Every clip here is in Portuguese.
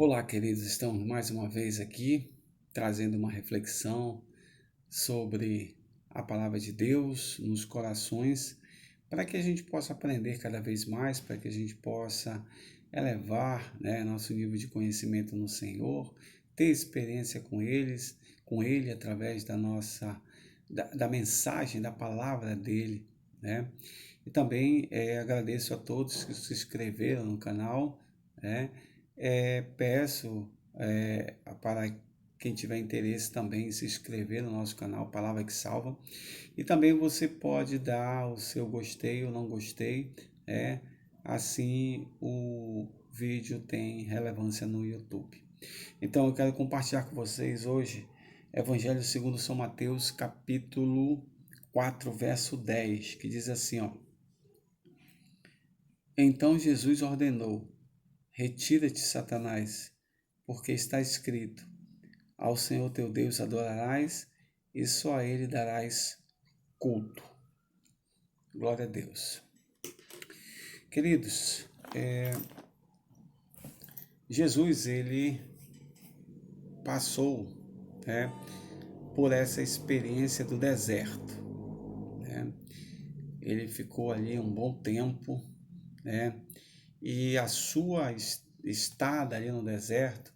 Olá, queridos, estamos mais uma vez aqui trazendo uma reflexão sobre a palavra de Deus nos corações, para que a gente possa aprender cada vez mais, para que a gente possa elevar, nosso nível de conhecimento no Senhor, ter experiência com Ele através da mensagem, da palavra dele, né? E também agradeço a todos que se inscreveram no canal, né? Peço para quem tiver interesse também em se inscrever no nosso canal Palavra que Salva. E também você pode dar o seu gostei ou não gostei, assim o vídeo tem relevância no YouTube. Então eu quero compartilhar com vocês hoje Evangelho segundo São Mateus, capítulo 4, verso 10, que diz assim, ó: Então Jesus ordenou: Retira-te, Satanás, porque está escrito: Ao Senhor teu Deus adorarás e só a Ele darás culto. Glória a Deus. Queridos, Jesus, ele passou, né, por essa experiência do deserto, né? Ele ficou ali um bom tempo, né? E a sua estada ali no deserto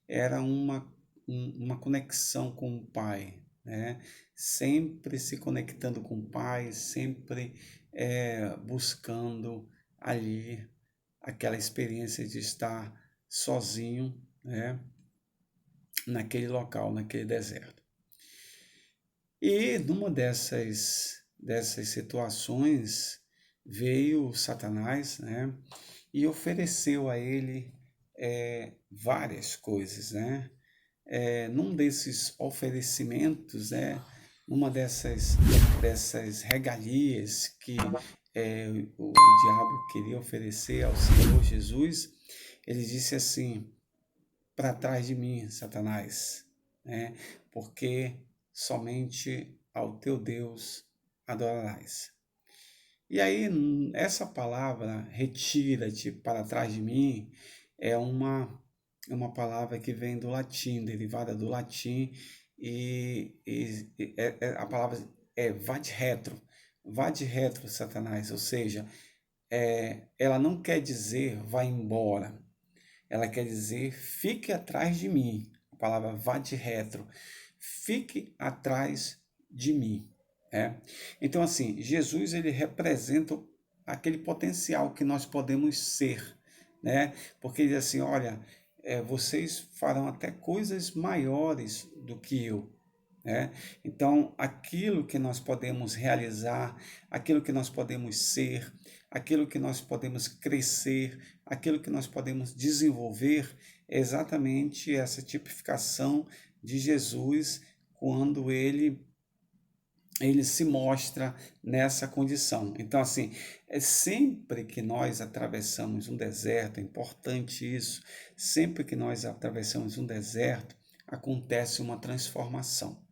era uma conexão com o Pai, né? Sempre se conectando com o Pai, sempre buscando ali aquela experiência de estar sozinho, né? Naquele local, naquele deserto. E numa dessas situações veio Satanás, né? E ofereceu a ele várias coisas, né? Num desses oferecimentos, numa dessas regalias que o diabo queria oferecer ao Senhor Jesus, ele disse assim: para trás de mim, Satanás, né? Porque somente ao teu Deus adorarás. E aí, essa palavra, retira-te para trás de mim, é uma palavra que vem do latim, derivada do latim, e a palavra é vade retro, Satanás, ou seja, ela não quer dizer vá embora, ela quer dizer fique atrás de mim, a palavra vade retro, fique atrás de mim. Então, assim, Jesus ele representa aquele potencial que nós podemos ser, né? Porque ele diz assim, olha, vocês farão até coisas maiores do que eu, né? Então, aquilo que nós podemos realizar, aquilo que nós podemos ser, aquilo que nós podemos crescer, aquilo que nós podemos desenvolver, é exatamente essa tipificação de Jesus quando ele se mostra nessa condição. Então, assim, sempre que nós atravessamos um deserto, é importante isso, sempre que nós atravessamos um deserto, acontece uma transformação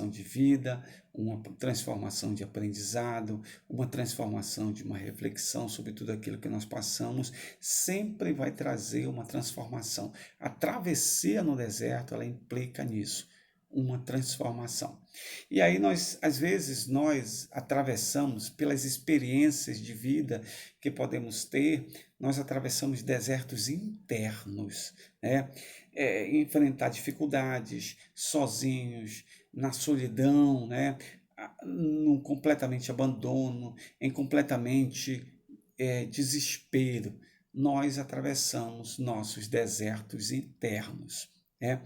de vida, uma transformação de aprendizado, uma transformação de uma reflexão sobre tudo aquilo que nós passamos, sempre vai trazer uma transformação. A travessia no deserto, ela implica nisso, uma transformação. E aí às vezes nós atravessamos pelas experiências de vida que podemos ter, nós atravessamos desertos internos, né? Enfrentar dificuldades sozinhos, na solidão, né? Num completamente abandono, em completamente desespero, nós atravessamos nossos desertos internos, né?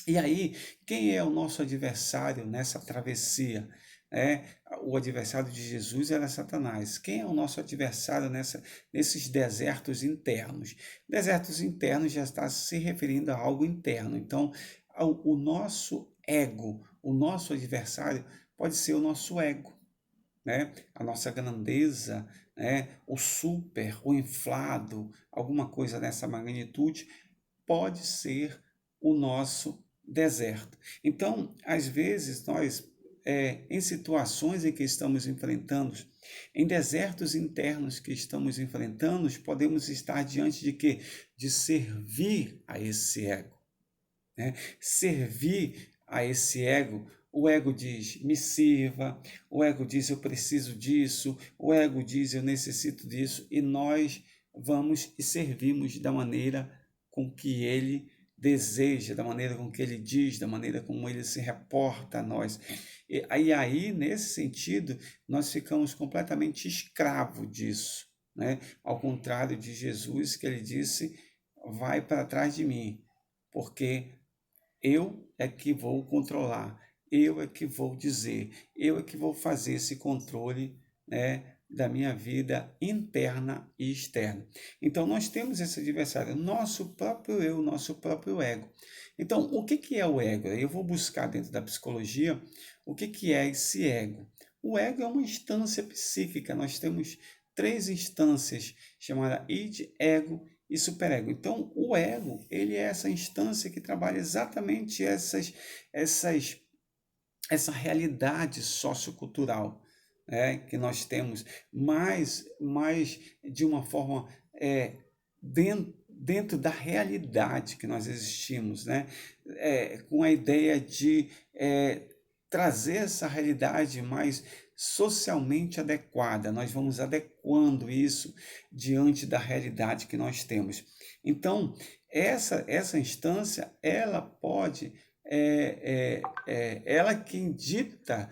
E aí, quem é o nosso adversário nessa travessia? O adversário de Jesus era Satanás. Quem é o nosso adversário nesses desertos internos? Desertos internos já está se referindo a algo interno. Então, o nosso ego, o nosso adversário pode ser o nosso ego, né? A nossa grandeza, né? O super, o inflado, alguma coisa nessa magnitude, pode ser o nosso deserto. Então, às vezes, nós em situações em que estamos enfrentando, em desertos internos que estamos enfrentando, podemos estar diante de quê? De servir a esse ego, né? Servir a esse ego. O ego diz, me sirva, o ego diz, eu preciso disso, o ego diz, eu necessito disso, e nós vamos e servimos da maneira com que ele deseja, da maneira com que ele diz, da maneira como ele se reporta a nós. E aí, nesse sentido, nós ficamos completamente escravos disso, né? Ao contrário de Jesus, que ele disse, vai para trás de mim, porque eu é que vou controlar, eu é que vou dizer, eu é que vou fazer esse controle, né, da minha vida interna e externa. Então, nós temos esse adversário, nosso próprio eu, nosso próprio ego. Então, o que que é o ego? Eu vou buscar dentro da psicologia o que que é esse ego. O ego é uma instância psíquica, nós temos três instâncias, chamada id, ego e superego. Então, o ego, ele é essa instância que trabalha exatamente essa realidade sociocultural, né, que nós temos, mais de uma forma dentro da realidade que nós existimos, né, com a ideia de trazer essa realidade mais socialmente adequada. Nós vamos adequando isso diante da realidade que nós temos. Então, essa instância, ela pode, ela quem dita,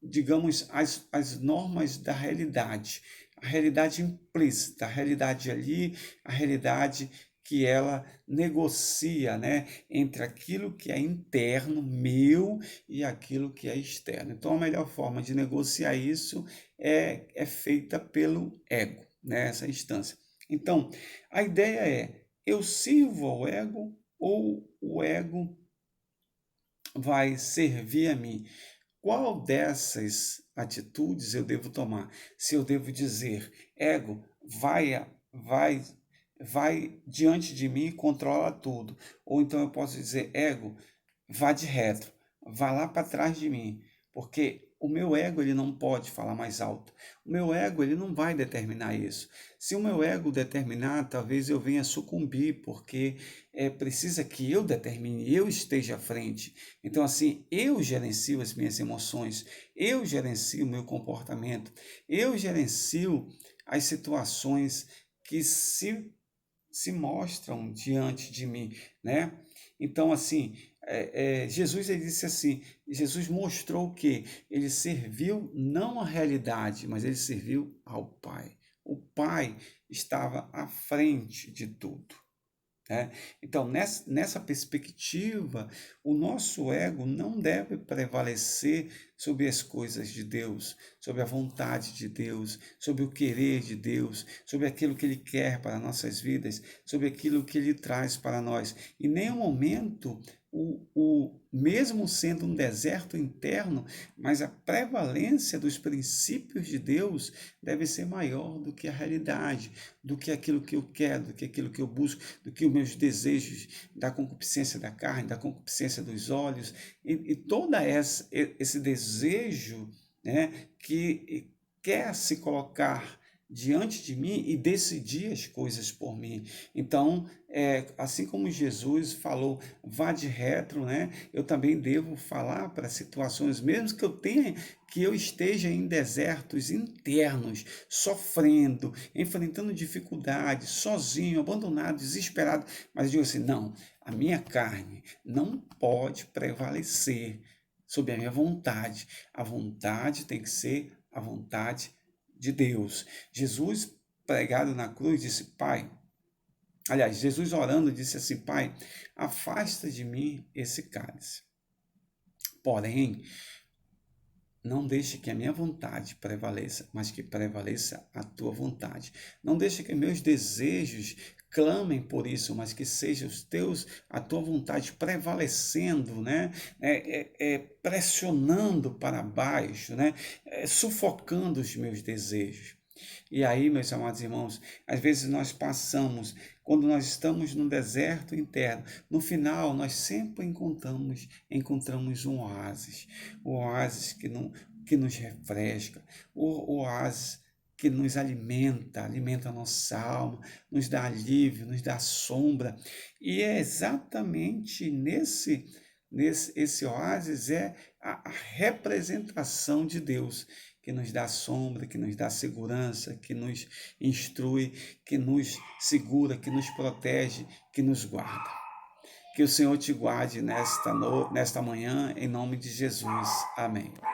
digamos, as normas da realidade, a realidade implícita, a realidade ali, a realidade que ela negocia, né, entre aquilo que é interno, meu, e aquilo que é externo. Então, a melhor forma de negociar isso é feita pelo ego, né, essa instância. Então, a ideia é, eu sirvo ao ego ou o ego vai servir a mim? Qual dessas atitudes eu devo tomar? Se eu devo dizer, ego, vai, vai diante de mim e controla tudo. Ou então eu posso dizer, ego, vá de retro, vá lá para trás de mim, porque o meu ego ele não pode falar mais alto. O meu ego ele não vai determinar isso. Se o meu ego determinar, talvez eu venha sucumbir, porque precisa que eu determine, eu esteja à frente. Então assim, eu gerencio as minhas emoções, eu gerencio o meu comportamento, eu gerencio as situações que se mostram diante de mim, né? Então, assim, Jesus ele disse assim, Jesus mostrou que ele serviu não à realidade, mas ele serviu ao Pai. O Pai estava à frente de tudo. Né? Então, nessa perspectiva, o nosso ego não deve prevalecer sobre as coisas de Deus, sobre a vontade de Deus, sobre o querer de Deus, sobre aquilo que Ele quer para nossas vidas, sobre aquilo que Ele traz para nós. Em nenhum momento, mesmo sendo um deserto interno, mas a prevalência dos princípios de Deus deve ser maior do que a realidade, do que aquilo que eu quero, do que aquilo que eu busco, do que os meus desejos, da concupiscência da carne, da concupiscência dos olhos, e todo esse desejo, né, que quer se colocar diante de mim e decidir as coisas por mim. Então, assim como Jesus falou, vá de retro, né? Eu também devo falar para situações, mesmo que eu esteja em desertos internos, sofrendo, enfrentando dificuldades, sozinho, abandonado, desesperado, mas digo assim, não, a minha carne não pode prevalecer sobre a minha vontade. A vontade tem que ser a vontade de Deus. Jesus, pregado na cruz, disse, Pai, aliás, Jesus orando disse assim, Pai, afasta de mim esse cálice. Porém, não deixe que a minha vontade prevaleça, mas que prevaleça a tua vontade. Não deixe que meus desejos clamem por isso, mas que seja a tua vontade prevalecendo, né? Pressionando para baixo, né? Sufocando os meus desejos. E aí, meus amados irmãos, às vezes nós passamos, quando nós estamos no deserto interno, no final nós sempre encontramos um oásis que nos refresca, o oásis que nos alimenta a nossa alma, nos dá alívio, nos dá sombra. E é exatamente esse oásis é a representação de Deus, que nos dá sombra, que nos dá segurança, que nos instrui, que nos segura, que nos protege, que nos guarda. Que o Senhor te guarde nesta manhã, em nome de Jesus. Amém.